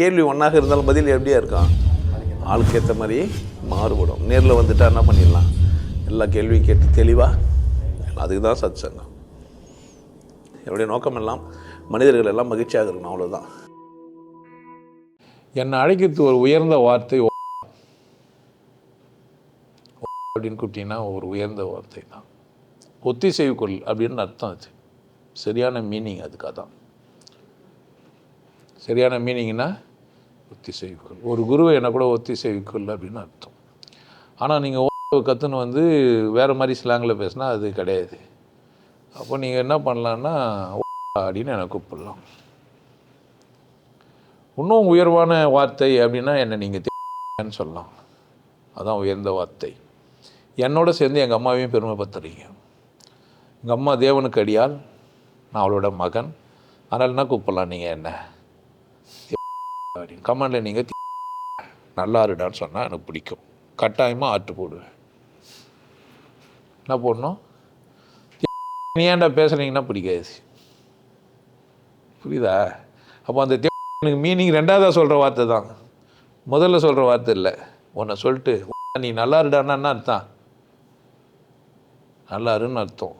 கேள்வி ஒன்றாக இருந்தாலும் பதில் எப்படியா இருக்கும், ஆளுக்கு ஏற்ற மாதிரி மாறுபடும். நேரில் வந்துட்டால் என்ன பண்ணிடலாம், எல்லா கேள்வியும் கேட்டு தெளிவாக. அதுக்கு தான் சத் சங்கம். என்னுடைய நோக்கம் எல்லாம் மனிதர்கள் எல்லாம் மகிழ்ச்சியாக இருக்கணும், அவ்வளோதான். என்னை அழைக்கிறது ஒரு உயர்ந்த வார்த்தை அப்படின்னு கூப்பிட்டீங்கன்னா ஒரு உயர்ந்த வார்த்தை தான். ஒத்திசைவுக்குள் அப்படின்னு அர்த்தம். அது சரியான மீனிங். அதுக்காக தான் சரியான மீனிங்னா ஒத்திசைவுக்குள். ஒரு குருவை என்ன கூட ஒத்திசைவுக்குள் அப்படின்னு அர்த்தம். ஆனால் நீங்கள் கற்றுன்னு வந்து வேறு மாதிரி ஸ்லாங்கில் பேசினா அது கிடையாது. அப்போ நீங்கள் என்ன பண்ணலான்னா அப்படின்னு என்னை கூப்பிடலாம். இன்னும் உயர்வான வார்த்தை அப்படின்னா என்னை நீங்கள் சொல்லலாம். அதுதான் உயர்ந்த வார்த்தை. என்னோட சேர்ந்து எங்கள் அம்மாவையும் பெருமைப்படுத்துறீங்க. எங்கள் அம்மா தேவனுக்கு அடியால், நான் அவளோட மகன். அதனால என்ன கூப்பிடலாம் நீங்கள் என்ன அப்படின்னு கமெண்டில் நீங்கள் நல்லா இருடான்னு சொன்னால் எனக்கு பிடிக்கும். கட்டாயமாக ஆட்டு போடுவேன். என்ன போடணும், நீ ஏன்டா பேசுகிறீங்கன்னா பிடிக்காது. புரியுதா? அப்போ அந்த எனக்கு மீனிங் ரெண்டாவதாக சொல்கிற வார்த்தை தான், முதல்ல சொல்கிற வார்த்தை இல்லை. உன்னை சொல்லிட்டு நீ நல்லா இருடான்னா என்ன அர்த்தம், நல்லா இருன்னு அர்த்தம்.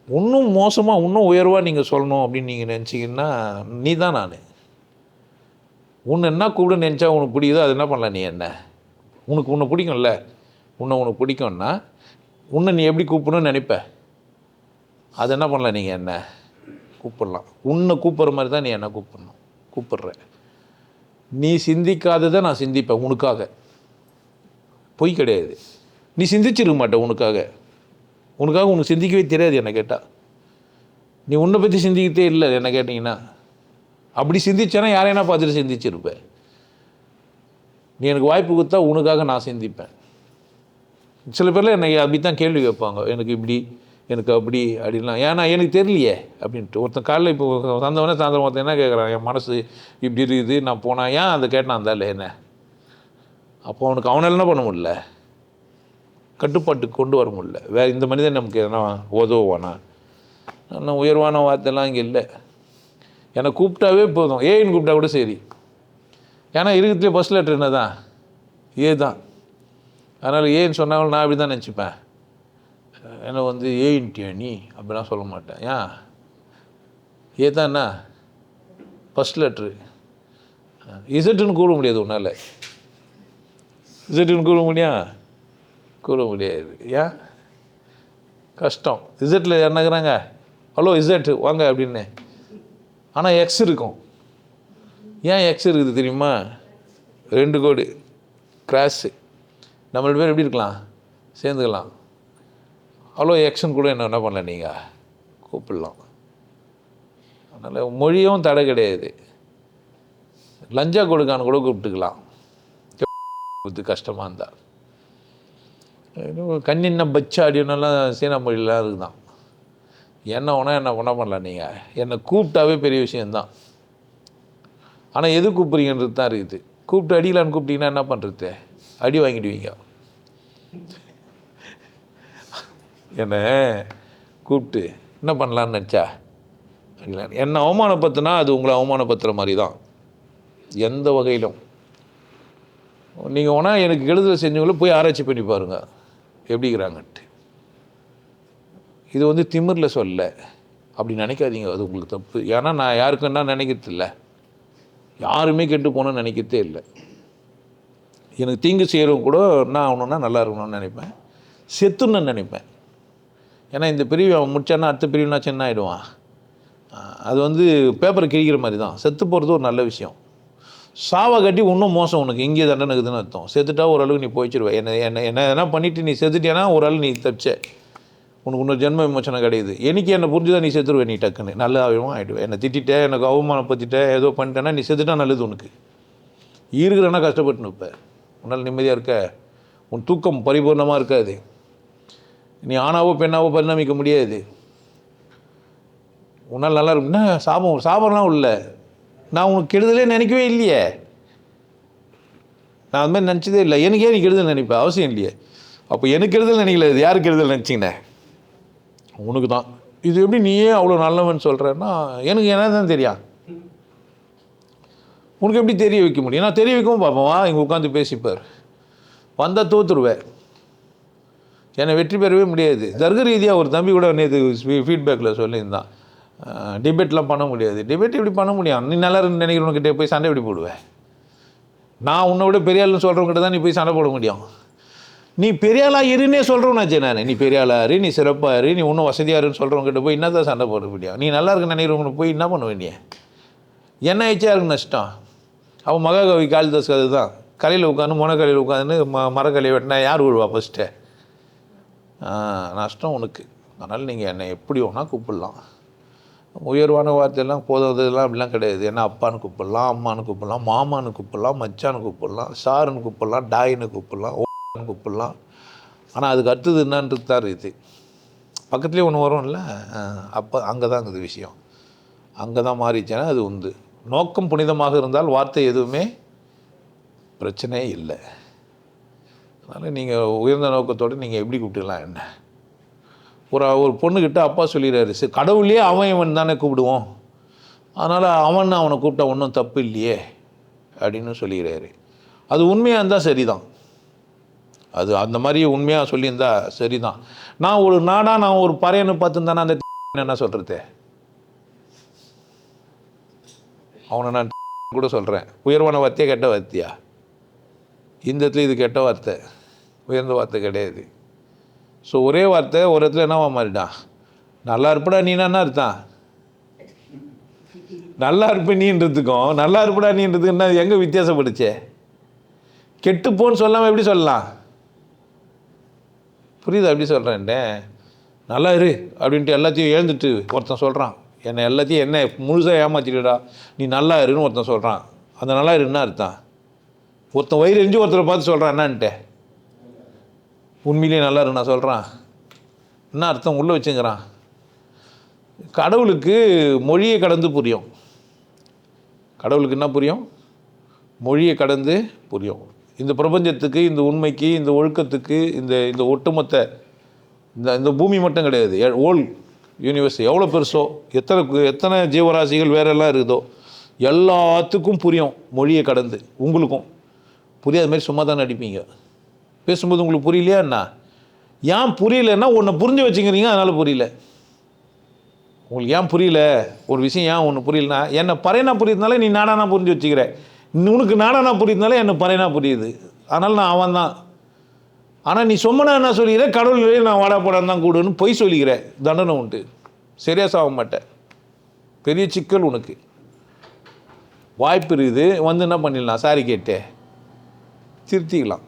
இன்னும் மோசமாக இன்னும் உயர்வாக நீங்கள் சொல்லணும் அப்படின்னு நீங்கள் நினச்சிங்கன்னா நீ தான் நான். உன்னை என்ன கூப்பிட நினச்சா உனக்கு பிடிக்குதோ அது என்ன பண்ணலாம். நீ என்ன உன்னை பிடிக்கும்ல, உனக்கு பிடிக்கும்னா உன்னை நீ எப்படி கூப்பிடணும்னு நினைப்ப, அது என்ன பண்ணலாம். நீங்கள் என்ன கூப்பிடலாம். உன்னை கூப்பிட்ற மாதிரி தான் நீ என்ன கூப்பிட்ற. நீ சிந்திக்காததை நான் சிந்திப்பேன் உனக்காக. பொய் கிடையாது. நீ சிந்திச்சிருக்க மாட்டேன் உனக்காக உனக்கு சிந்திக்கவே தெரியாது என்னை கேட்டால். நீ உன்னை பற்றி சிந்திக்கிட்டே இல்லை என்ன கேட்டிங்கன்னா. அப்படி சிந்திச்சேன்னா யாரையா பார்த்துட்டு சிந்திச்சிருப்பேன். நீ எனக்கு வாய்ப்பு கொடுத்தா உனக்காக நான் சிந்திப்பேன். சில பேரில் என்னை அப்படி தான் கேள்வி கேட்பாங்க, எனக்கு இப்படி எனக்கு அப்படி அப்படின்லாம். ஏன்னா எனக்கு தெரியலையே அப்படின்ட்டு. ஒருத்தன் காலையில் இப்போ சாயந்தரம் ஒருத்தன் என்ன கேட்குறான், என் மனசு இப்படி இருக்குது, நான் போனால் ஏன் அதை கேட்டான் இருந்தால என்ன. அப்போ அவனுக்கு அவனால் என்ன பண்ண முடியல, கட்டுப்பாட்டுக்கு கொண்டு வர முடியல. வேறு இந்த மனிதன் நமக்கு எதனா உதவுவானா. நான் உயர்வான வார்த்தைலாம் இங்கே இல்லை. என்னை கூப்பிட்டாவே போதும், ஏன்னு கூப்பிட்டா கூட சரி. ஏன்னா இருக்கிறதுலே ஃபஸ்ட் லெட்டர் என்ன தான், ஏ தான். அதனால் ஏன்னு சொன்னாலும் நான் அப்படி தான் நினச்சிப்பேன். ஏன்னா வந்து ஏன்ட்டியா நீ அப்படிலாம் சொல்ல மாட்டேன். ஏன் ஏ தான் என்ன ஃபஸ்ட் லெட்ரு. இசட்டுன்னு கூற முடியாது உன்னால். இசட்டுன்னு கூற முடியாது. ஏன் கஷ்டம். இசட்டில் என்னங்கிறாங்க, ஹலோ இசட் வாங்க அப்படின்னு. ஆனால் எக்ஸ் இருக்கும். ஏன் எக்ஸ் இருக்குது தெரியுமா, 2 கோடு கிராஸு. நம்மளோட பேர் எப்படி இருக்கலாம், சேர்ந்துக்கலாம். ஹலோ எக்ஸுன்னு கூட என்ன பண்ணல, நீங்கள் கூப்பிடலாம். அதனால் மொழியும் தடை கிடையாது. லஞ்சா கொடுக்கான்னு கூட கூப்பிட்டுக்கலாம் கஷ்டமாக இருந்தால். கண்ணின்ன பச்சா அப்படின்னெல்லாம் சீனா மொழிலாம் இருக்குதான். என்ன வேணால் என்ன பண்ணலாம். நீங்கள் என்னை கூப்பிட்டாவே பெரிய விஷயந்தான். ஆனால் எது கூப்பிட்றீங்கன்றது தான் இருக்குது. கூப்பிட்டு அடிக்கலான்னு கூப்பிட்டீங்கன்னா என்ன பண்ணுறது, அடி வாங்கிடுவீங்க. என்னை கூப்பிட்டு என்ன பண்ணலான்னு நினச்சா அடிக்கலாம். என்னை அவமானப்படுத்தினா அது உங்களை அவமானப்படுத்துகிற மாதிரி தான் எந்த வகையிலும். நீங்கள் வேணால் எனக்கு கெடுதல் செஞ்சவங்கள போய் ஆராய்ச்சி பண்ணி பாருங்கள் எப்படிங்கிறாங்கன்ட்டு. இது வந்து திமிரில் சொல்ல அப்படி நினைக்காதீங்க, அது உங்களுக்கு தப்பு. ஏன்னா நான் யாருக்கும் என்ன நினைக்கிறது இல்லை, யாருமே கெட்டு போகணுன்னு நினைக்கிறதே இல்லை. எனக்கு தீங்கு செய்கிறவங்க கூட நான் ஆகணுன்னா நல்லா இருக்கணும்னு நினைப்பேன், செத்துன்னு நினைப்பேன். ஏன்னா இந்த பிரிவு அவன் முடிச்சான்னா அடுத்த பிரிவுனா சின்ன ஆகிடுவான். அது வந்து பேப்பரை கிழிக்கிற மாதிரி தான். செத்து போகிறது ஒரு நல்ல விஷயம். சாவை கட்டி இன்னும் மோசம். உனக்கு இங்கே தண்டனை இருக்குதுன்னு அர்த்தம். செத்துட்டா ஓரளவுக்கு நீ போயிச்சிருவேன். என்ன எதனா பண்ணிவிட்டு நீ செத்துட்டியானா ஓரளவு நீ தப்பிச்ச, உனக்கு இன்னொரு ஜென்ம விமோச்சனம் கிடையாது. எனக்கு என்னை புரிஞ்சுதான் நீ செத்துருவேன். நீ டக்குன்னு நல்லா ஆகிடுவேன். என்னை திட்டேன், எனக்கு அவமானப்படுத்திட்டேன், ஏதோ பண்ணிட்டேன்னா நீ செத்துட்டா நல்லது. உனக்கு இருக்கிறனா கஷ்டப்பட்டுன்னு இருப்ப, உன்னால் நிம்மதியாக இருக்க, உன் தூக்கம் பரிபூர்ணமாக இருக்காது. நீ ஆணாவோ பெண்ணாவோ பரிணமிக்க முடியாது. உன்னால் நல்லா இருக்குன்னா சாபம்லாம் இல்லை. நான் உனக்கு கெடுதலே நினைக்கவே இல்லையே, நான் அது மாதிரி நினச்சதே இல்லை. எனக்கே நீ கெடுதல் நினைப்பேன், அவசியம் இல்லையே. அப்போ எனக்கு கெடுதல் நினைக்கல, இது யாருக்கு கெடுதல் நினச்சிங்கண்ணே, உனக்கு தான். இது எப்படி நீயே அவ்வளோ நல்லவன் சொல்கிறேன்னா எனக்கு என்ன தான் தெரியும். உனக்கு எப்படி தெரிய வைக்க முடியும்? நான் தெரிய வைக்கவும் பார்ப்பேன். வா இங்கே உட்காந்து பேசிப்பார். வந்தால் தோற்றுருவேன். என்னை வெற்றி பெறவே முடியாது. தர்க்க ரீதியாக ஒரு தம்பி கூட நேற்று ஃபீட்பேக்கில் சொல்லியிருந்தான், டிபேட்லாம் பண்ண முடியாது. டிபேட் எப்படி பண்ண முடியும்? நீ நல்லா இருந்து நினைக்கிறவங்ககிட்ட போய் சண்டை எப்படி போடுவேன்? நான் உன்னை விட பெரிய ஆளுன்னு சொல்கிறவங்ககிட்ட தான் நீ போய் சண்டை போட முடியும். நீ பெரியாளாக இருன்னே சொல்கிறவனாச்சே நான். நீ பெரியாளாரு, நீ சிறப்பாரு, நீ இன்னும் வசதியாருன்னு சொல்கிறவங்ககிட்ட போய் என்ன தான் சண்டை போட முடியும்? நீ நல்லா இருக்குன்னு நினைக்கிறவங்க போய் என்ன பண்ண வேண்டிய? என்ன ஆயிடுச்சா இருக்கு நஷ்டம். அவன் மகாகவி காளிதாஸ் கதை தான். கலையில் உட்காந்து முனக்கலையில் உட்காந்து மரக்கலையை வெட்டினா யார் விழுவா ஃபஸ்ட்டு? நஷ்டம் உனக்கு. அதனால் நீங்கள் என்னை எப்படி வேணால் கூப்பிடலாம். உயர்வான வார்த்தையெல்லாம் போதும் அப்படிலாம் கிடையாது. ஏன்னா அப்பான்னு கூப்பிடலாம், அம்மானு கூப்பிடலாம், மாமான்னு கூப்பிடலாம், மச்சான்னு கூப்பிடலாம், சாருன்னு கூப்பிடலாம், டாயின்னு கூப்பிடலாம், ஓன்னு கூப்பிடலாம். ஆனால் அதுக்கு அடுத்தது என்னன்றது தான் இருக்குது. பக்கத்துலேயே ஒன்று வரும்ல, அப்போ அங்கே தான் இருக்குது விஷயம். அங்கே தான் மாறிச்சேன்னா அது உண்டு. நோக்கம் புனிதமாக இருந்தால் வார்த்தை எதுவுமே பிரச்சனையே இல்லை. அதனால் நீங்கள் உயர்ந்த நோக்கத்தோடு நீங்கள் எப்படி கூப்பிட்டுக்கலாம்? என்ன ஒரு பொண்ணுக்கிட்ட அப்பா சொல்லிடுறாரு, சரி கடவுளே அவன் இவன் தானே கூப்பிடுவோம், அதனால் அவனை கூப்பிட்டா ஒன்றும் தப்பு இல்லையே அப்படின்னு சொல்லிடுறாரு. அது உண்மையாக இருந்தால் சரி தான். அது அந்த மாதிரி உண்மையாக சொல்லியிருந்தா சரி தான். நான் ஒரு நாடாக நான் ஒரு பறையனை பார்த்துருந்தானே அந்த என்ன சொல்கிறது? அவனை நான் கூட சொல்கிறேன். உயர்வான வார்த்தையே கெட்ட வார்த்தையா? இந்த இடத்துல இது கெட்ட வார்த்தை, உயர்ந்த வார்த்தை கிடையாது. ஸோ ஒரே வார்த்தை ஒரு இடத்துல என்னவா மாறிட்டான்? நல்லா இருப்படா நீனா என்ன அர்த்தம்? நல்லா இருப்ப நீன்றதுக்கும் நல்லா இருப்படா நீன்றதுக்கு என்ன எங்கே வித்தியாசப்படுச்சே? கெட்டுப்போன்னு சொல்லாமல் எப்படி சொல்லலாம்? புரியுதா எப்படி சொல்கிறேன்டே? நல்லா இரு அப்படின்ட்டு எல்லாத்தையும் எழுந்துட்டு ஒருத்தன் சொல்கிறான், என்னை எல்லாத்தையும் என்ன முழுசாக ஏமாற்றிடுடா நீ நல்லா இருன்னு ஒருத்தன் சொல்கிறான். அந்த நல்லா இருன்னா அர்த்தம்? ஒருத்தன் வயிறு எரிஞ்சு ஒருத்தரை பார்த்து சொல்கிறான் என்னான்ட்டு, உண்மையிலே நல்லா இருக்கு நான் சொல்கிறான், என்ன அர்த்தம் உள்ளே வச்சுங்கிறான். கடவுளுக்கு மொழியை கடந்து புரியும். கடவுளுக்கு என்ன புரியும்? மொழியை கடந்து புரியும். இந்த பிரபஞ்சத்துக்கு, இந்த உண்மைக்கு, இந்த ஒழுக்கத்துக்கு, இந்த ஒட்டுமொத்த இந்த பூமி மட்டும் கிடையாது, ஓல் யூனிவர்ஸ் எவ்வளோ பெருசோ, எத்தனை ஜீவராசிகள் வேறெல்லாம் இருக்குதோ எல்லாத்துக்கும் புரியும் மொழியை கடந்து. உங்களுக்கும் புரியாத மாதிரி சும்மா தான் நடிப்பீங்க. பேசும்போது உங்களுக்கு புரியலையா என்ன? ஏன் புரியலன்னா ஒன்று புரிஞ்சு வச்சுக்கிறீங்க, அதனால் புரியல. உங்களுக்கு ஏன் புரியல ஒரு விஷயம், ஏன் ஒன்று புரியலனா, என்னை பறையனா புரியுதுனால நீ நாடானா புரிஞ்சு வச்சுக்கிற, உனக்கு நாடானா புரியுதுனால என்னை பறையனா புரியுது, அதனால் நான் அவன் தான். ஆனால் நீ சொம்மனா என்ன சொல்லிக்கிற, கடவுளே நான் வாடா போடான்னு தான் கூடுன்னு பொய் சொல்லிக்கிறேன், தண்டனை உண்டு, சரியாக சாக மாட்டேன். பெரிய சிக்கல் உனக்கு. வாய்ப்பு இருக்குது, வந்து என்ன பண்ணிடலாம், சாரி கேட்டு திருத்திக்கலாம்.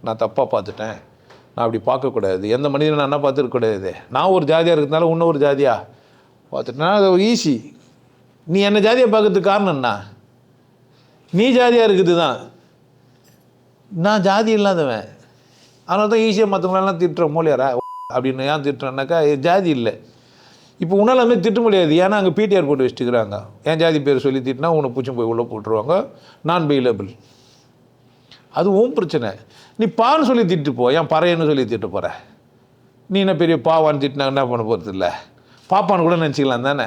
நான் தப்பாக பார்த்துட்டேன், நான் அப்படி பார்க்கக்கூடாது, எந்த மனிதனை நான் என்ன பார்த்துருக்கக்கூடாது, நான் ஒரு ஜாதியாக இருக்கிறதுனால இன்னும் ஒரு ஜாதியாக பார்த்துட்டேன்னா அது ஈஸி. நீ என்ன ஜாதியாக பார்க்கறதுக்கு காரணம் என்ன? நீ ஜாதியாக இருக்குது தான், நான் ஜாதி இல்லாதவன், அதனால தான் ஈஸியாக மற்றவங்களெல்லாம் திட்டுறோம். மூலியாரா அப்படின்னு ஏன் திட்டுறேன்னாக்கா ஜாதி இல்லை. இப்போ உன்னால் அதுமாதிரி திட்ட முடியாது, ஏன்னா அங்கே பிடிஆர் போட்டு வச்சுட்டுக்கிறாங்க. என் ஜாதி பேர் சொல்லி திட்டினா உன்னை பூச்சி போய் உள்ளே போட்டுருவாங்க, நான் பெயிலபிள். அது உன் பிரச்சனை. நீ பான்னு சொல்லி திட்டு போ, ஏன் பறையன்னு சொல்லி திட்டு போகிற? நீ என்ன பெரிய பாவான்னு திட்டினா என்ன பண்ண போகிறது இல்லை, பாப்பான்னு கூட நினச்சிக்கலாம் தானே.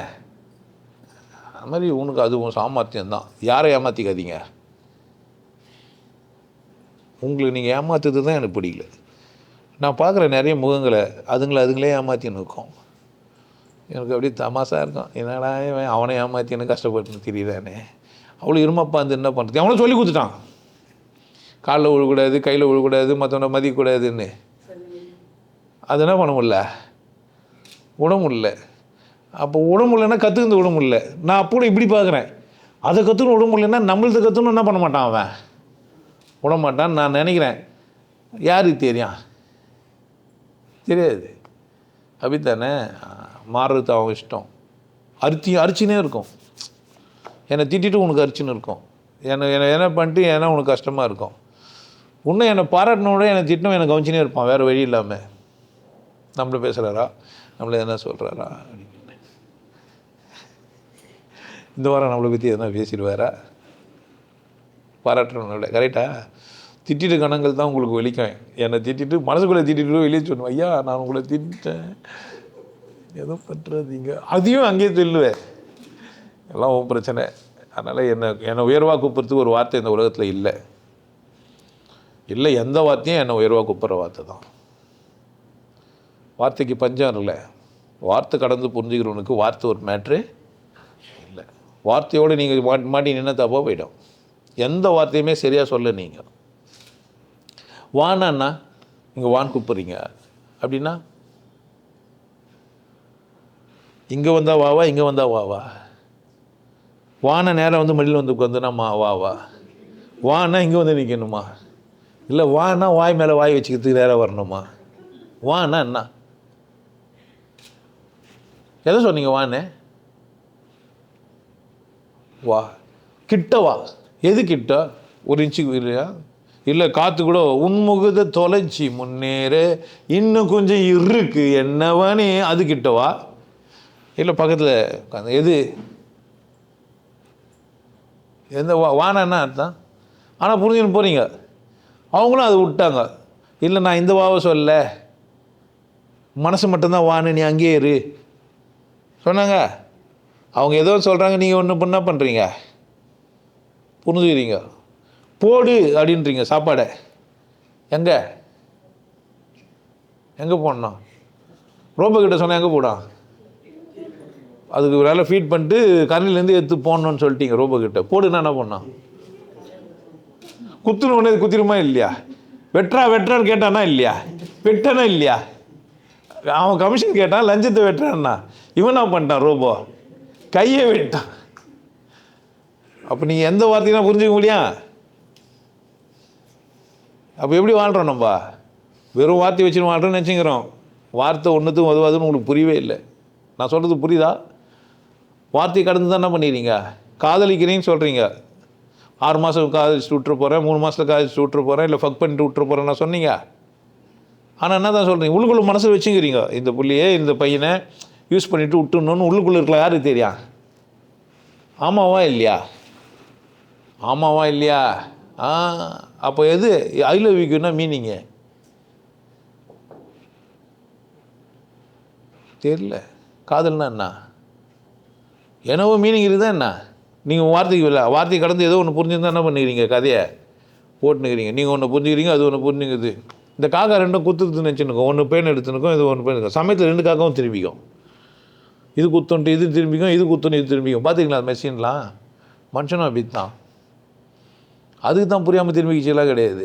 அது மாதிரி உனக்கு அதுவும் சாமர்த்தியம்தான். யாரை ஏமாற்றிக்காதீங்க. உங்களுக்கு நீங்கள் ஏமாத்துறது தான் எனக்கு பிடிக்கல. நான் பார்க்குற நிறைய முகங்களை அதுங்களே ஏமாற்றின்னு இருக்கும். எனக்கு அப்படியே தமாசாக இருக்கும், என்னடா அவனை ஏமாற்றின்னு கஷ்டப்பட்டுன்னு தெரியுதானே. அவ்வளோ இருமாப்பா வந்து என்ன பண்ணுறது, அவனும் சொல்லி கொடுத்துட்டான், காலில் விழக்கூடாது, கையில் விழக்கூடாது, மற்றவனை மதிக்கக்கூடாதுன்னு. அது என்ன பண்ண முடியல, உடம்புல. அப்போ உடம்புலன்னா கற்றுக்கிந்து உடம்புல. நான் அப்போ இப்படி பார்க்குறேன், அதை கற்றுக்கணும் உடம்புலன்னா நம்மளுக்கு கற்றுக்கணும் என்ன பண்ண மாட்டான், அவன் விட மாட்டான்னு நான் நினைக்கிறேன். யாருக்கு தெரியும்? தெரியாது. அப்படித்தானே, மாறுறது அவன் இஷ்டம். அரிச்சினே இருக்கும். என்னை திட்டிட்டு உனக்கு அரிச்சின்னு இருக்கும், என்ன பண்ணிட்டு ஏன்னா உனக்கு கஷ்டமாக இருக்கும். இன்னும் என்னை பாராட்டினோட என்னை திட்டணும் எனக்கு கவனிச்சினே இருப்பான், வேறு வழி இல்லாமல். நம்மளை பேசுகிறாரா, நம்மளை என்ன சொல்கிறாரா அப்படின்னு. இந்த வாரம் நம்மளை பற்றி எதனா பேசிடுவாரா? பாராட்டுறவங்கள கரெக்டாக திட்டிட்டு கணங்கள் தான் உங்களுக்கு வெளிக்கும். என்னை திட்டிட்டு மனசுக்குள்ளே திட்டிட்டு வெளியே சொல்லுவேன், ஐயா நான் உங்களை திட்டேன் எதுவும் பண்ணுறதீங்க, அதையும் அங்கேயே சொல்லுவேன். எல்லாம் உன் பிரச்சனை, அதனால் என்னை உயர்வாக கூப்பிட்றதுக்கு ஒரு வார்த்தை இந்த உலகத்தில் இல்லை, எந்த வார்த்தையும் என்னை உயர்வாக கூப்பிட்ற வார்த்தை தான். வார்த்தைக்கு பஞ்சம் இல்லை. வார்த்தை கடந்து புரிஞ்சுக்கிறவனுக்கு வார்த்தை ஒரு மேட்ரு இல்லை. வார்த்தையோடு நீங்கள் மாட்டி நின்று தப்பாக போயிடும். எந்த வார்த்தையுமே சரியாக சொல்ல நீங்கள். வானா இங்கே வான் கூப்பிட்றீங்க அப்படின்னா இங்கே வந்தால் வாவா, இங்கே வந்தால் வாவா. வானை நேரம் வந்து மடியில் வந்து உட்காந்துனாம்மா வா. வானா இங்கே வந்து நிற்கணுமா? இல்லை வானா வாய் மேலே வாய் வச்சுக்கிறதுக்கு நேரம் வரணுமா? வானா என்ன? எதை சொன்னீங்க? வானே வா, கிட்ட வா. எது கிட்ட? ஒரு இன்ச்சுக்கு இல்லையா? இல்லை காற்று கூட உன்முகத்தை தொலைச்சி முன்னேறு இன்னும் கொஞ்சம் இருக்கு என்னவானே, அது கிட்ட வா. இல்லை பக்கத்தில் எது? எந்த வானா என்ன அர்த்தம்? ஆனால் புரிஞ்சுன்னு போகிறீங்க. அவங்களும் அதை விட்டாங்க. இல்லை நான் இந்த வாவை சொல்ல, மனசு மட்டும்தான் வான்னு, நீ அங்கேயே இரு சொன்னாங்க. அவங்க ஏதோ சொல்கிறாங்க, நீங்கள் ஒன்று என்ன பண்ணுறீங்க? புரிஞ்சுக்கிறீங்க. போடு அப்படின்றீங்க சாப்பாடை. எங்கே போடணும்? ரோபோ கிட்ட சொன்னால் எங்கே போடான்? அதுக்கு வேலை ஃபீட் பண்ணிட்டு கரண்டிலேருந்து எடுத்து போடணுன்னு சொல்லிட்டீங்க ரோபோ கிட்ட. போடுன்னா என்ன பண்ணோம்? குத்துன உடனே குத்திருமா இல்லையா? வெட்டுறான்னு கேட்டானா இல்லையா? வெட்டானா இல்லையா? அவன் கமிஷன் கேட்டான், லஞ்சத்தை வெட்டுறான்னா. இவன் என்ன பண்ணிட்டான்? ரோபோ கையை வெட்டான். அப்போ நீங்கள் எந்த வார்த்தையும் புரிஞ்சுக்க முடியா? அப்போ எப்படி வாழ்கிறோம் நம்ம? வெறும் வார்த்தை வச்சுன்னு வாழ்கிறோன்னு நினச்சிக்கிறோம். வார்த்தை ஒன்றுத்துக்கும் உதவாதுன்னு உங்களுக்கு புரியவே இல்லை. நான் சொல்கிறது புரியுதா? வார்த்தையை கடந்து தான் என்ன பண்ணிடுறீங்க? காதலிக்கிறீங்கன்னு சொல்கிறீங்க. 6 மாதம் காதலிச்சுட்டு விட்டுற போகிறேன், 3 மாதத்தில் காதலிச்சுட்டு விட்டுற போகிறேன், இல்லை ஃபக் பண்ணிட்டு விட்டுற போகிறேன் நான் சொன்னீங்க. ஆனால் என்ன தான் சொல்கிறீங்க? உள்ளுக்குள்ளே மனசில் வச்சுக்கிறீங்க. இந்த புள்ளையே இந்த பையனை யூஸ் பண்ணிவிட்டு விட்டுணுன்னு உள்ளுக்குள்ளே இருக்கலாம். யாருக்கு தெரியும்? ஆமாவா இல்லையா? அப்போ எது ஐ லவ் யூக்குன்னா மீனிங்கு தெரியல. காதல்னா என்ன? என்னவோ மீனிங் இருக்குதா என்ன? நீங்கள் வார்த்தைக்கு இல்லை, வார்த்தையை கடந்து ஏதோ ஒன்று புரிஞ்சுருந்தா என்ன பண்ணிக்கிறீங்க? கதையை போட்டுனுக்கிறீங்க. நீங்கள் ஒன்று புரிஞ்சுக்கிறீங்க, அது ஒன்று புரிஞ்சுக்குது. இந்த காக்கா ரெண்டும் குத்துதுன்னு வச்சுருக்கோம். ஒன்று பேன் எடுத்துனுக்கும், இது ஒன்று பேன் இருக்கும். சமயத்தில் 2 காக்காவும் திரும்பிக்கும். இது குத்துன்ட்டு இது திரும்பிக்கும், இது குத்துன்னு இது திரும்பிக்கும். பார்த்துக்கலாம் அது மெஷின்லாம். மனுஷனும் அப்படி தான். அதுக்கு தான் புரியாமல் திரும்பிக்கிச்செல்லாம் கிடையாது.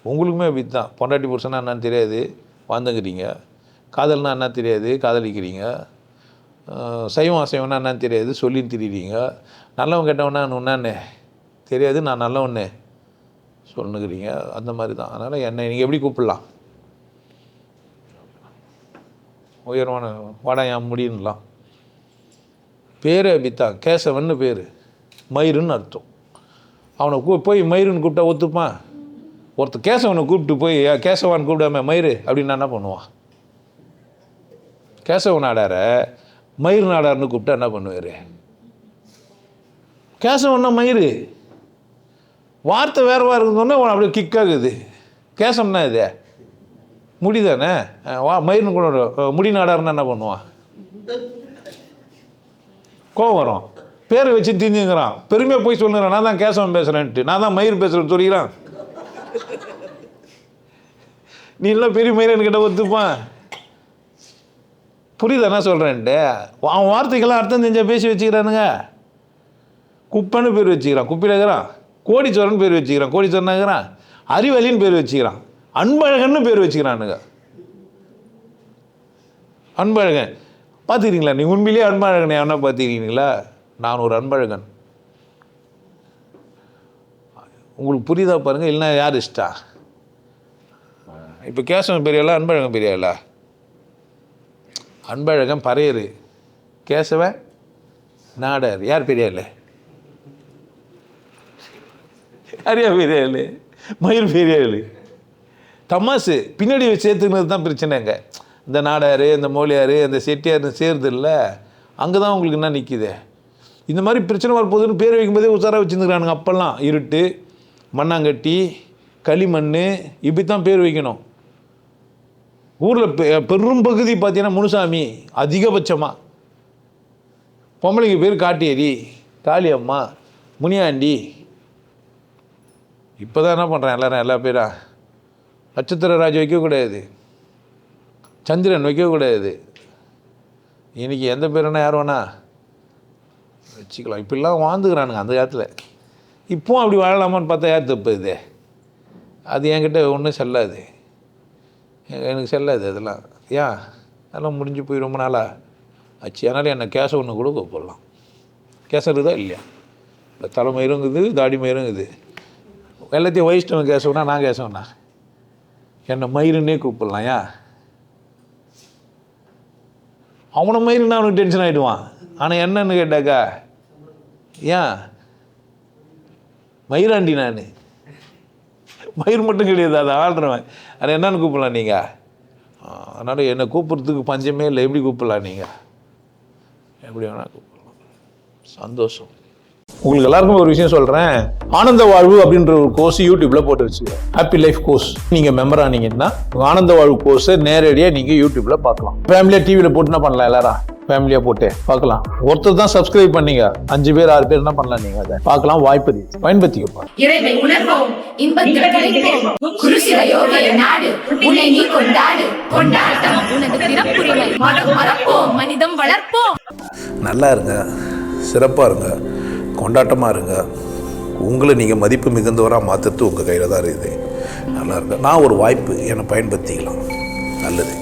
உங்களுக்குமே அப்படி தான். பொண்டாட்டி புருஷனா என்னன்னு தெரியாது, வாழ்ந்துங்கிறீங்க. காதல்னா என்ன தெரியாது, காதலிக்கிறீங்க. சைவம் அசைவம்னா என்னன்னு தெரியாது, சொல்லின்னு திரிறீங்க. நல்லவன் கெட்டவனா என்னன்னு தெரியாது, நான் நல்லவன்னு சொல்லுங்கிறீங்க. அந்த மாதிரி தான். அதனால் என்னை நீங்கள் எப்படி கூப்பிடலாம்? உயர்வான வாடா என் முடியலாம். பேரே அப்படித்தான். கேசவன்னு பேர், மயிருன்னு அர்த்தம். அவனை போய் மயிருன்னு கூப்பிட்டா ஒத்துப்பான்? ஒருத்தர் கேசவனை கூப்பிட்டு போய் கேசவான்னு கூப்பிடாம மயிறு அப்படின்னு என்ன பண்ணுவான்? கேசவ நாடார மயிறு நாடார்னு கூப்பிட்டா என்ன பண்ணுவார்? கேசவன்னா மயிறு. வார்த்தை வேறுவா இருக்குதுன்னா அப்படியே கிக் ஆகுது. கேசவம்னா இது முடி தானே. மயிர்னு கூட முடி நாடார்னு என்ன பண்ணுவான்? கோவம் வரும். பேரை வச்சு திஞ்சுங்கிறான். பெருமையாக போய் சொல்லுங்கிறான், நான் தான் கேசவன் பேசுகிறேன்ட்டு, நான் தான் மயிர் பேசுகிறேன்னு சொல்லிக்கிறான். நீ எல்லாம் பெரிய மயிரன்னு கிட்ட ஒத்துப்பான்? புரியுதா என்ன சொல்கிறேன்ட்டு? அவன் வார்த்தைக்கெல்லாம் அர்த்தம் தெரிஞ்ச பேசி வச்சுக்கிறானுங்க. குப்பைன்னு பேர் வச்சுக்கிறான், குப்பையில் இருக்கிறான். கோடீஸ்வரன் பேர் வச்சுக்கிறான், கோடீஸ்வரனாகிறான். அறிவலின்னு பேர் வச்சுக்கிறான். அன்பழகன்னு பேர் வச்சுக்கிறானுங்க. அன்பழகன் பார்த்துக்கிறீங்களா? நீ உண்மையிலேயே அன்பழகன் எவனா பார்த்துக்கிறீங்களா? நான் ஒரு அன்பழகன். உங்களுக்கு புரியுதா பாருங்கள். இல்லைன்னா யார் இஷ்டா? இப்போ கேசவன் பெரியாளா, அன்பழகன் பெரியாளா? அன்பழகன் பறையரு, கேசவன் நாடார். யார் பெரியாள்? யாரையா பெரியாள்? மயில் பெரியாள். தமாசு பின்னாடி சேர்த்துக்கிறது தான் பிரச்சனைங்க. இந்த நாடார், இந்த மோலியார், இந்த செட்டியார்னு சேருது இல்லை, அங்கே தான் உங்களுக்கு என்ன நிற்கிது. இந்த மாதிரி பிரச்சனை வரப்போகுதுன்னு பேர் வைக்கும்போதே உசாராக வச்சுருந்துக்கிறானுங்க. அப்போல்லாம் இருட்டு, மண்ணாங்கட்டி, களிமண், இப்படி தான் பேர் வைக்கணும். ஊரில் பெரும் பகுதி பார்த்தீங்கன்னா முனுசாமி அதிகபட்சமாக. பொம்பளைக்கு பேர் காட்டேரி, காளியம்மா, முனியாண்டி இப்போ தான் என்ன பண்ணுறேன் எல்லா பேரா நட்சத்திர ராஜ் வைக்கக்கூடாது, சந்திரன் வைக்கக்கூடாது. இன்றைக்கி எந்த பேருன்னா யார் வேணா வச்சுக்கலாம். இப்படிலாம் வாழ்ந்துக்கிறானுங்க அந்த காலத்தில். இப்போவும் அப்படி வாழலாமான்னு பார்த்தா யார் தப்பு இது? அது என்கிட்ட ஒன்றும் செல்லாது, எனக்கு செல்லாது அதெல்லாம். ஏன் அதெல்லாம் முடிஞ்சு போய் ரொம்ப நாளாக ஆச்சு. அதனால் என்னை கேசம் ஒன்று கூட கூப்பிடலாம். கேசம் இருக்குதா இல்லையா? இல்லை தலைமயிரும் இருக்குது, தாடி மயிரும் இருக்குது. எல்லாத்தையும் வைஷ்ணவன் கேசவனா நான் கேசவனா? என்னை மயிருன்னே கூப்பிடலாம். ஏன் அவனை மயிருன்னா அவனுக்கு டென்ஷன் ஆகிடுவான். ஆனால் என்னன்னு கேட்டாக்கா ஏன் மயிராண்டி நான் மயிர் மட்டும் கிடையாது, அதை ஆடுறவன். அதை என்னன்னு கூப்பிடலாம் நீங்கள்? அதனால் என்னை கூப்பிட்றதுக்கு பஞ்சமே இல்லை. எப்படி கூப்பிடலாம் நீங்கள்? எப்படி வேணால் கூப்பிடலாம். சந்தோஷம். உங்களுக்கு எல்லாருக்கும் ஒரு விஷயம் சொல்கிறேன். ஆனந்த வாழ்வு அப்படின்ற ஒரு கோர்ஸ் யூடியூப்பில் போட்டு வச்சுக்கிறேன். Happy life course. நீங்கள் மெம்பர் ஆனீங்கன்னா ஆனந்த வாழ்வு கோர்ஸை நேரடியாக நீங்கள் யூடியூப்பில் பார்க்கலாம். ஃபேமிலியாக டிவியில் போட்டு என்ன பண்ணலாம், எல்லாரும் ஃபேமிலியாக போட்டு பார்க்கலாம். ஒருத்தர் தான் சப்ஸ்கிரைப் பண்ணீங்க, 5 பேர் 6 பேர் என்ன பண்ணலாம், நீங்கள் அதை பார்க்கலாம். வாய்ப்பு இருக்கு, பயன்படுத்திக்கப்பா. இறைவை உணர்வோம், இன்பத்தில் கிடைப்போம். குருசில யோகிய நாடு, உன்னை நீ கொண்டாடு. கொண்டாட்டம் உனது பிறப்புரிமை. மனம் மறப்போம், மனிதம் வளர்ப்போம். நல்லா இருங்க, சிறப்பாக இருங்க, கொண்டாட்டமாக இருங்க. உங்களை நீங்கள் மதிப்பு மிகுந்தவராக மாற்றுறது உங்கள் கையில் தான் இருக்குது. நல்லா இருங்க. நான் ஒரு வாய்ப்பு, என்னை பயன்படுத்திக்கலாம். நல்லது.